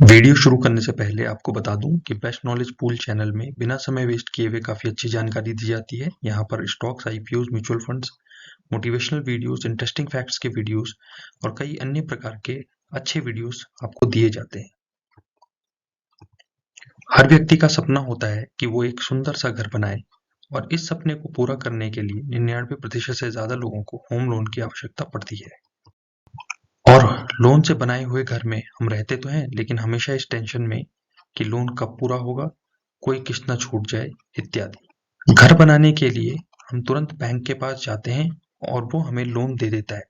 Video शुरू करने से पहले आपको बता दूं कि बेस्ट नॉलेज पूल चैनल में बिना समय वेस्ट किए हुए काफ़ी अच्छी जानकारी दी जाती है। यहाँ पर stocks, IPOs, mutual funds, motivational videos, interesting facts के वीडियोस और कई अन्य प्रकार के अच्छे वीडियोस आपको दिए जाते हैं। हर व्यक्ति का सपना होता है कि वो एक सुंदर सा घर बनाए और इस सपने को पूरा करने के लिए 99% से ज़्यादा लोगों को होम लोन की आवश्यकता पड़ती है। और लोन से बनाए हुए घर में हम रहते तो हैं, लेकिन हमेशा इस टेंशन में कि लोन कब पूरा होगा, कोई किस्त न छूट जाए इत्यादि। घर बनाने के लिए हम तुरंत बैंक के पास जाते हैं और वो हमें लोन दे देता है।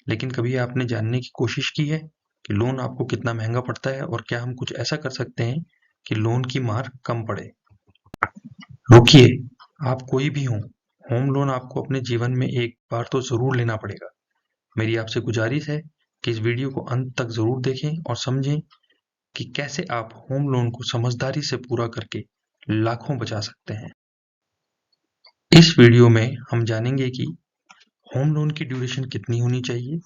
लेकिन कभी आपने जानने की कोशिश की है कि लोन आपको कितना महंगा पड़ता है और क्या हम कुछ ऐसा कर सकते हैं कि लोन की मार कम पड़े? रुकिए, आप कोई भी हों, होम लोन आपको अपने जीवन में एक बार तो ज़रूर लेना पड़ेगा। मेरी आपसे गुजारिश है कि इस वीडियो को अंत तक ज़रूर देखें और समझें कि कैसे आप होम लोन को समझदारी से पूरा करके लाखों बचा सकते हैं। इस वीडियो में हम जानेंगे कि होम लोन की ड्यूरेशन कितनी होनी चाहिए,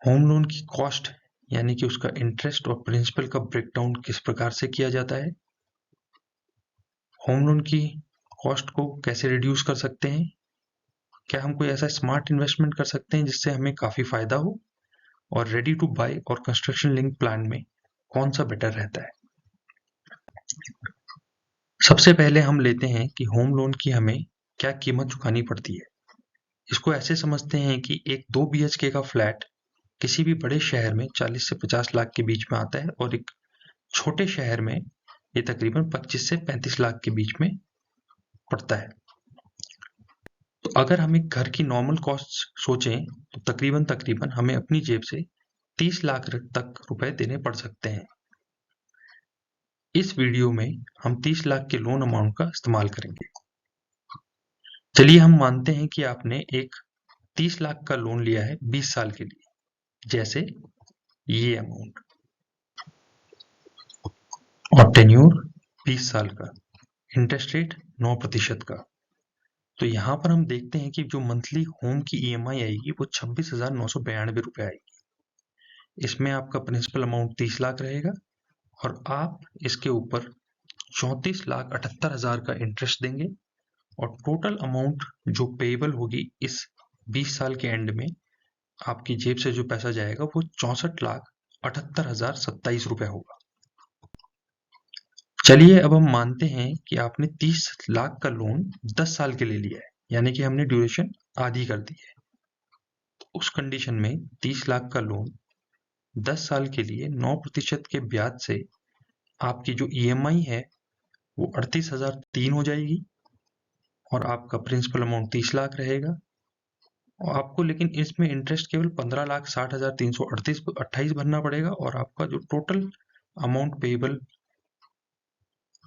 होम लोन की कॉस्ट यानी कि उसका इंटरेस्ट और प्रिंसिपल का ब्रेकडाउन किस प्रकार से किया जाता है, होम लोन की कॉस्ट को कैसे रिड्यूस कर सकते हैं, क्या हम कोई ऐसा स्मार्ट इन्वेस्टमेंट कर सकते हैं जिससे हमें काफ़ी फायदा हो, और रेडी टू बाय और कंस्ट्रक्शन लिंक प्लान में कौन सा बेटर रहता है। सबसे पहले हम लेते हैं कि होम लोन की हमें क्या कीमत चुकानी पड़ती है। इसको ऐसे समझते हैं कि एक 2 बीएचके का फ्लैट किसी भी बड़े शहर में 40 से 50 लाख के बीच में आता है और एक छोटे शहर में ये तकरीबन 25 से 35 लाख के बीच में पड़ता है। तो अगर हम एक घर की नॉर्मल कॉस्ट सोचें तो तकरीबन हमें अपनी जेब से 30 लाख तक रुपए देने पड़ सकते हैं। इस वीडियो में हम 30 लाख के लोन अमाउंट का इस्तेमाल करेंगे। चलिए हम मानते हैं कि आपने एक 30 लाख का लोन लिया है 20 साल के लिए, जैसे ये अमाउंट, और टेन्योर 20 साल का, इंटरेस्ट रेट 9% का। तो यहाँ पर हम देखते हैं कि जो मंथली होम की ईएमआई आएगी वो 26,992 रुपये आएगी। इसमें आपका प्रिंसिपल अमाउंट 30 लाख रहेगा और आप इसके ऊपर 34,78,000 का इंटरेस्ट देंगे और टोटल अमाउंट जो पेएबल होगी इस 20 साल के एंड में आपकी जेब से जो पैसा जाएगा वो 64,78,027 रुपये होगा। चलिए अब हम मानते हैं कि आपने 30 लाख का लोन 10 साल के लिए लिया है, यानी कि हमने ड्यूरेशन आधी कर दी है। तो उस कंडीशन में 30 लाख का लोन 10 साल के लिए 9% के ब्याज से आपकी जो ईएमआई है वो 38,003 हो जाएगी और आपका प्रिंसिपल अमाउंट 30 लाख रहेगा और आपको लेकिन इसमें इंटरेस्ट केवल 15,60,338 भरना पड़ेगा और आपका जो टोटल अमाउंट पेएबल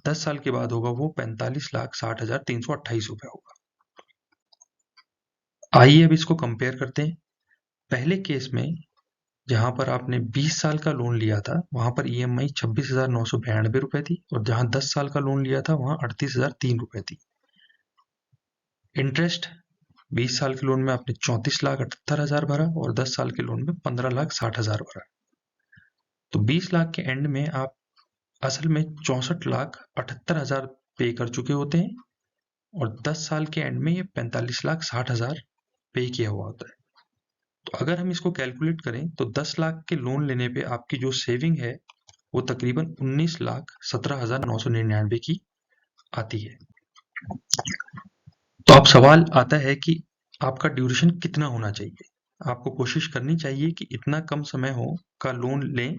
10 साल के बाद होगा वो 45,60,328 रुपये होगा। आइए अब इसको कंपेयर करते हैं। पहले केस में जहां पर आपने 20 साल का लोन लिया था वहां पर ईएमआई 26,992 रुपए थी और जहां 10 साल का लोन लिया था वहां 38,003 रुपए थी। इंटरेस्ट 20 साल के लोन में आपने 34,78,000 भरा और 10 साल के लोन में 15,60,000 भरा। तो 20 लाख के एंड में आप असल में 64,78,000 पे कर चुके होते हैं और 10 साल के एंड में ये 45,60,000 पे किया हुआ होता है। तो अगर हम इसको कैलकुलेट करें तो 10 लाख के लोन लेने पे आपकी जो सेविंग है वो तकरीबन 19,17,999 की आती है। तो अब सवाल आता है कि आपका ड्यूरेशन कितना होना चाहिए। आपको कोशिश करनी चाहिए कि इतना कम समय हो का लोन लें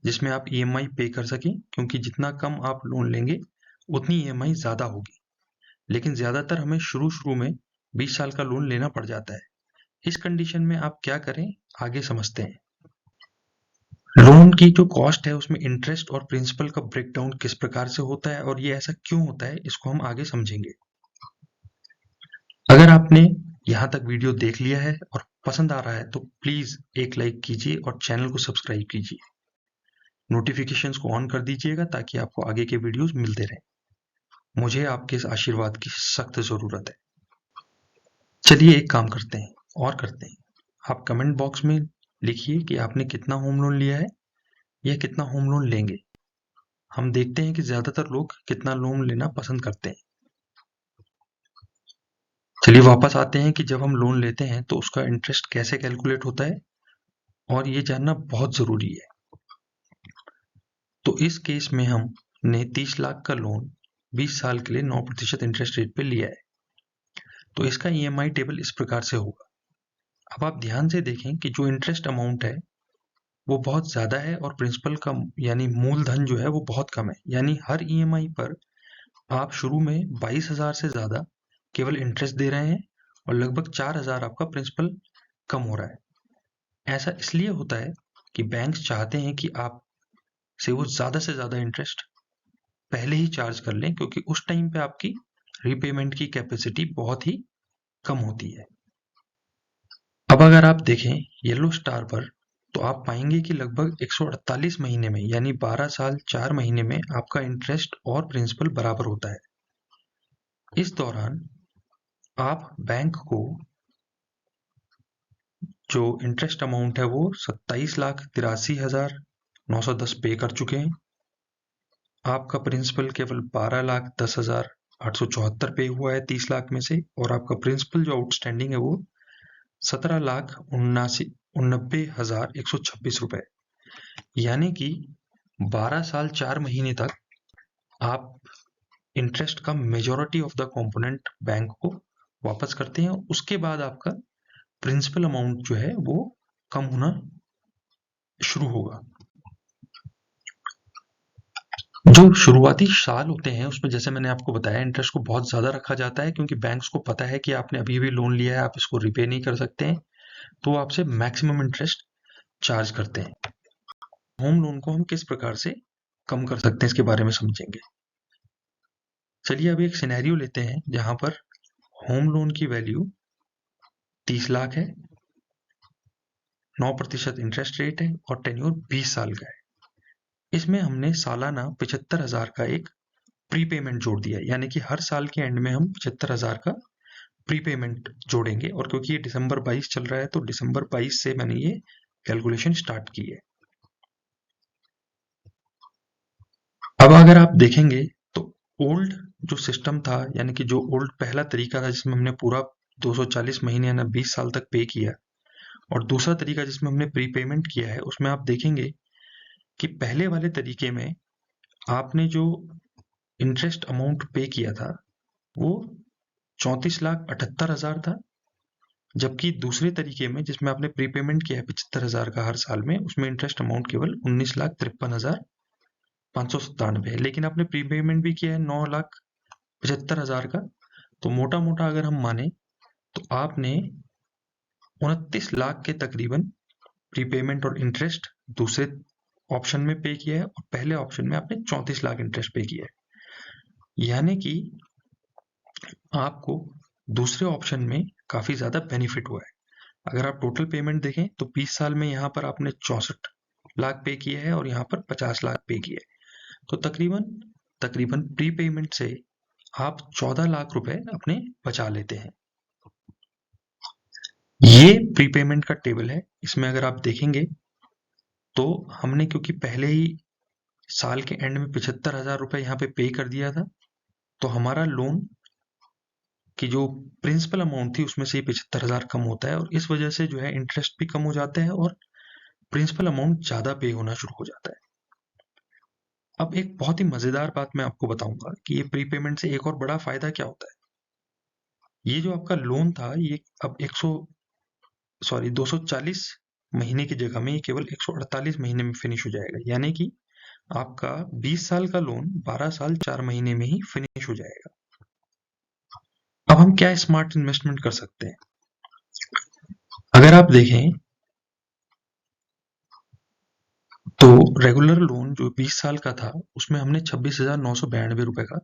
जिसमें आप ईएमआई पे कर सकें, क्योंकि जितना कम आप लोन लेंगे उतनी ईएमआई ज़्यादा होगी। लेकिन ज़्यादातर हमें शुरू में 20 साल का लोन लेना पड़ जाता है। इस कंडीशन में आप क्या करें आगे समझते हैं। लोन की जो कॉस्ट है उसमें इंटरेस्ट और प्रिंसिपल का ब्रेकडाउन किस प्रकार से होता है और ये ऐसा क्यों होता है इसको हम आगे समझेंगे। अगर आपने यहाँ तक वीडियो देख लिया है और पसंद आ रहा है तो प्लीज़ एक लाइक कीजिए और चैनल को सब्सक्राइब कीजिए। नोटिफिकेशंस को ऑन कर दीजिएगा ताकि आपको आगे के वीडियोस मिलते रहें। मुझे आपके इस आशीर्वाद की सख्त ज़रूरत है। चलिए एक काम करते हैं। आप कमेंट बॉक्स में लिखिए कि आपने कितना होम लोन लिया है या कितना होम लोन लेंगे। हम देखते हैं कि ज़्यादातर लोग कितना लोन लेना पसंद करते हैं। चलिए वापस आते हैं कि जब हम लोन लेते हैं तो उसका इंटरेस्ट कैसे कैलकुलेट होता है, और ये जानना बहुत ज़रूरी है। तो इस केस में हमने 30 लाख का लोन 20 साल के लिए 9% इंटरेस्ट रेट पे लिया है। तो इसका ईएमआई टेबल इस प्रकार से होगा। अब आप ध्यान से देखें कि जो इंटरेस्ट अमाउंट है वो बहुत ज़्यादा है और प्रिंसिपल का यानी मूलधन जो है वो बहुत कम है। यानी हर ईएमआई पर आप शुरू में 22,000 से ज़्यादा केवल इंटरेस्ट दे रहे हैं और लगभग 4,000 आपका प्रिंसिपल कम हो रहा है। ऐसा इसलिए होता है कि बैंक्स चाहते हैं कि आप से वो ज़्यादा से ज़्यादा इंटरेस्ट पहले ही चार्ज कर लें, क्योंकि उस टाइम पे आपकी रीपेमेंट की कैपेसिटी बहुत ही कम होती है। अब अगर आप देखें येलो स्टार पर, तो आप पाएंगे कि लगभग 148 महीने में यानी 12 साल 4 महीने में आपका इंटरेस्ट और प्रिंसिपल बराबर होता है। इस दौरान आप बैंक को जो इंटरेस्ट अमाउंट है वो 27,83,910 पे कर चुके हैं। आपका प्रिंसिपल केवल 12,10,874 पे हुआ है 30 लाख में से, और आपका प्रिंसिपल जो आउटस्टैंडिंग है वो 17,89,126 रुपए। यानी कि 12 साल 4 महीने तक आप इंटरेस्ट का majority of the component bank को वापस करते हैं। उसके बाद आपका प्रिंसिपल अमाउंट जो है वो कम होना शुरू होगा। जो शुरुआती साल होते हैं उसमें जैसे मैंने आपको बताया इंटरेस्ट को बहुत ज़्यादा रखा जाता है, क्योंकि बैंक्स को पता है कि आपने अभी भी लोन लिया है, आप इसको रिपे नहीं कर सकते हैं, तो आपसे मैक्सिमम इंटरेस्ट चार्ज करते हैं। होम लोन को हम किस प्रकार से कम कर सकते हैं इसके बारे में समझेंगे। चलिए अभी एक सिनेरियो लेते हैं जहां पर होम लोन की वैल्यू 30 लाख है, 9% इंटरेस्ट रेट है और टेन्योर 20 साल का है। इसमें हमने सालाना 75,000 का एक प्रीपेमेंट जोड़ दिया है, यानी कि हर साल के एंड में हम 75,000 का प्रीपेमेंट जोड़ेंगे। और क्योंकि ये दिसंबर 22 चल रहा है तो दिसंबर 22 से मैंने ये कैलकुलेशन स्टार्ट की है। अब अगर आप देखेंगे तो ओल्ड जो सिस्टम था, यानी कि जो ओल्ड पहला तरीका था जिसमें हमने पूरा 240 महीने यानी 20 साल तक पे किया, और दूसरा तरीका जिसमें हमने प्रीपेमेंट किया है, उसमें आप देखेंगे कि पहले वाले तरीके में आपने जो इंटरेस्ट अमाउंट पे किया था वो 34,78,000 था, जबकि दूसरे तरीके में जिसमें आपने प्रीपेमेंट किया है 75,000 का हर साल में, उसमें इंटरेस्ट अमाउंट केवल 19,53,597 है। लेकिन आपने प्रीपेमेंट भी किया है 9,75,000 का, तो मोटा मोटा अगर हम माने तो आपने 29 लाख के तकरीबन प्रीपेमेंट और इंटरेस्ट दूसरे ऑप्शन में पे किया है, और पहले ऑप्शन में आपने 34 लाख इंटरेस्ट पे किया है। यानी कि आपको दूसरे ऑप्शन में काफी ज्यादा बेनिफिट हुआ है। अगर आप टोटल पेमेंट देखें तो 20 साल में यहाँ पर आपने 64 लाख पे किया है और यहाँ पर 50 लाख पे किया है, तो तकरीबन तकरीबन प्री पेमेंट से आप 14 लाख रुपए अपने बचा लेते हैं। ये प्रीपेमेंट का टेबल है। इसमें अगर आप देखेंगे तो हमने क्योंकि पहले ही साल के एंड में 75,000 रुपए यहाँ पे कर दिया था, तो हमारा लोन की जो प्रिंसिपल अमाउंट थी उसमें से ही 75,000 कम होता है, और इस वजह से जो है इंटरेस्ट भी कम हो जाता है और प्रिंसिपल अमाउंट ज्यादा पे होना शुरू हो जाता है। अब एक बहुत ही मजेदार बात मैं आपको बताऊंगा कि ये प्रीपेमेंट से एक और बड़ा फायदा क्या होता है। ये जो आपका लोन था ये अब 240 महीने की जगह में ये केवल 148 महीने में फिनिश हो जाएगा। यानी कि आपका 20 साल का लोन 12 साल 4 महीने में ही फिनिश हो जाएगा। अब हम क्या स्मार्ट इन्वेस्टमेंट कर सकते हैं। अगर आप देखें तो रेगुलर लोन जो 20 साल का था उसमें हमने 26,992 रुपए का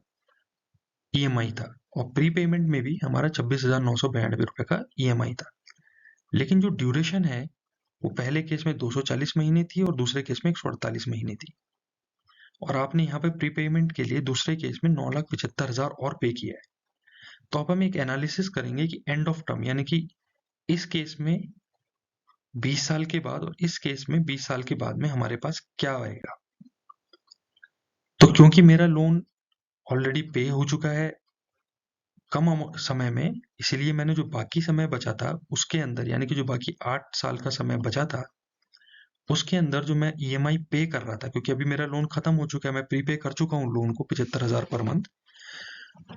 ईएमआई था, और प्री पेमेंट में भी हमारा 26,992 रुपए का ईएमआई था। लेकिन जो ड्यूरेशन है वो पहले केस में 240 महीने थी और दूसरे केस में 148 महीने थी, और आपने यहाँ पे प्री पेमेंट के लिए दूसरे केस में 9,75,000 और पे किया है। तो अब हम एक एनालिसिस करेंगे कि एंड ऑफ टर्म यानी कि इस केस में 20 साल के बाद, और इस केस में 20 साल के बाद में हमारे पास क्या आएगा। तो क्योंकि मेरा लोन ऑलरेडी पे हो चुका है कम समय में, इसीलिए मैंने जो बाकी समय बचा था उसके अंदर, यानी कि जो बाकी 8 साल का समय बचा था उसके अंदर जो मैं ईएमआई पे कर रहा था, क्योंकि अभी मेरा लोन खत्म हो चुका है, मैं प्रीपे कर चुका हूँ लोन को 75,000 पर मंथ,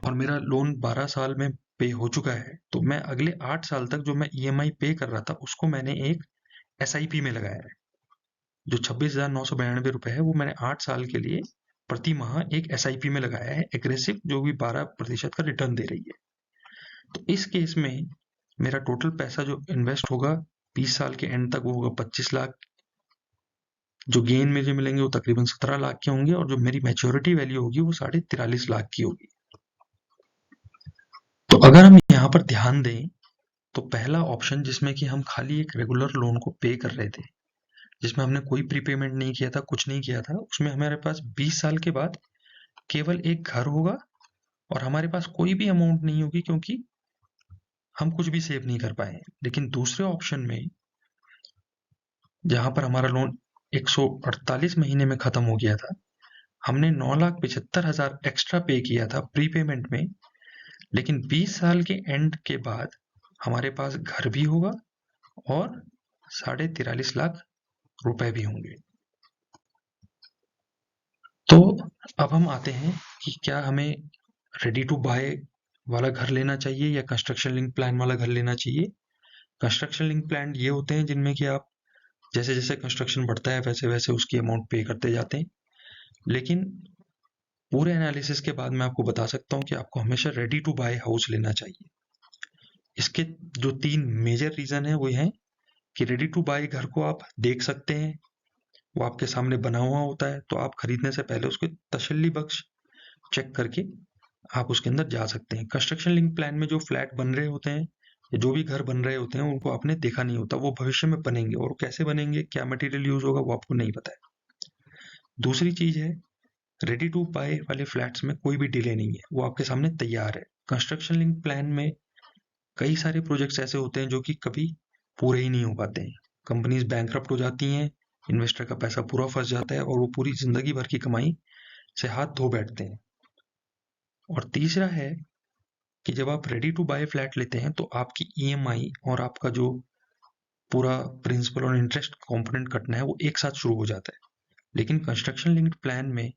और मेरा लोन 12 साल में पे हो चुका है। तो मैं अगले 8 साल तक जो मैं ईएमआई पे कर रहा था उसको मैंने एक एसआईपी में लगाया है। जो 26,992 है वो मैंने 8 साल के लिए प्रति माह एक एसआईपी में लगाया है, एग्रेसिव, जो भी 12% का रिटर्न दे रही है। तो इस केस में मेरा टोटल पैसा जो इन्वेस्ट होगा 20 साल के एंड तक वो होगा 25 लाख। जो गेन मुझे मिलेंगे वो तकरीबन 17 लाख के होंगे, और जो मेरी मैच्योरिटी वैल्यू होगी वो 43.5 लाख की होगी। तो अगर हम यहाँ पर ध्यान दें तो पहला ऑप्शन जिसमें कि हम खाली एक रेगुलर लोन को पे कर रहे थे, जिसमें हमने कोई प्रीपेमेंट नहीं किया था, कुछ नहीं किया था, उसमें हमारे पास 20 साल के बाद केवल एक घर होगा और हमारे पास कोई भी अमाउंट नहीं होगी, क्योंकि हम कुछ भी सेव नहीं कर पाए हैं। लेकिन दूसरे ऑप्शन में जहां पर हमारा लोन 148 महीने में खत्म हो गया था, हमने 9,75,000 एक्स्ट्रा पे किया था प्रीपेमेंट में, लेकिन 20 साल के एंड के बाद हमारे पास घर भी होगा और 43.5 लाख रुपए भी होंगे। तो अब हम आते हैं कि क्या हमें रेडी टू बाय वाला घर लेना चाहिए या कंस्ट्रक्शन लिंक प्लान वाला घर लेना चाहिए। कंस्ट्रक्शन लिंक प्लान ये होते हैं जिनमें कि आप जैसे जैसे कंस्ट्रक्शन बढ़ता है वैसे वैसे उसकी अमाउंट पे करते जाते हैं, लेकिन पूरे एनालिसिस के बाद मैं आपको बता सकता हूँ कि आपको हमेशा रेडी टू बाय हाउस लेना चाहिए। इसके जो 3 मेजर रीजन है वो हैं कि रेडी टू बाय घर को आप देख सकते हैं, वो आपके सामने बना हुआ होता है, तो आप खरीदने से पहले उसको तसल्ली बख्श चेक करके आप उसके अंदर जा सकते हैं। कंस्ट्रक्शन लिंक प्लान में जो फ्लैट बन रहे होते हैं या जो भी घर बन रहे होते हैं उनको आपने देखा नहीं होता, वो भविष्य में बनेंगे, और कैसे बनेंगे, क्या मटेरियल यूज होगा, वो आपको नहीं पता है। दूसरी चीज है, रेडी टू बाय वाले फ्लैट्स में कोई भी डिले नहीं है, वो आपके सामने तैयार है। कंस्ट्रक्शन लिंक प्लान में कई सारे प्रोजेक्ट्स ऐसे होते हैं जो कि कभी पूरे ही नहीं हो पाते हैं, कंपनीज बैंकरप्ट हो जाती हैं, इन्वेस्टर का पैसा पूरा फंस जाता है और वो पूरी जिंदगी भर की कमाई से हाथ धो बैठते हैं। और तीसरा है कि जब आप रेडी टू बाय फ्लैट लेते हैं तो आपकी ईएमआई और आपका जो पूरा प्रिंसिपल और इंटरेस्ट कंपोनेंट कटना है वो एक साथ शुरू हो जाता है। लेकिन कंस्ट्रक्शन लिंक्ड प्लान में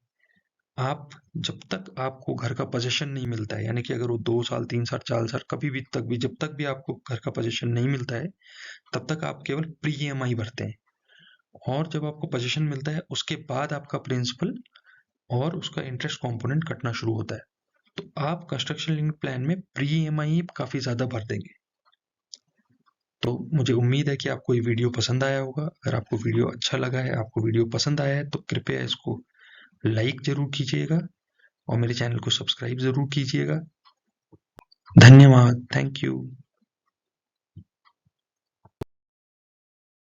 आप जब तक आपको घर का पोजीशन नहीं मिलता है, यानी कि अगर वो 2 साल 3 साल 4 साल कभी भी तक भी जब तक भी आपको घर का पोजीशन नहीं मिलता है तब तक आप केवल प्री ईएमआई भरते हैं, और जब आपको पोजीशन मिलता है उसके बाद आपका प्रिंसिपल और उसका इंटरेस्ट कंपोनेंट कटना शुरू होता है। तो आप कंस्ट्रक्शन लिंक्ड प्लान में प्री ईएमआई काफी ज्यादा भर देंगे। तो मुझे उम्मीद है कि आपको ये वीडियो पसंद आया होगा। अगर आपको वीडियो अच्छा लगा है, आपको वीडियो पसंद आया है, तो कृपया इसको लाइक जरूर कीजिएगा और मेरे चैनल को सब्सक्राइब जरूर कीजिएगा। धन्यवाद। Thank you.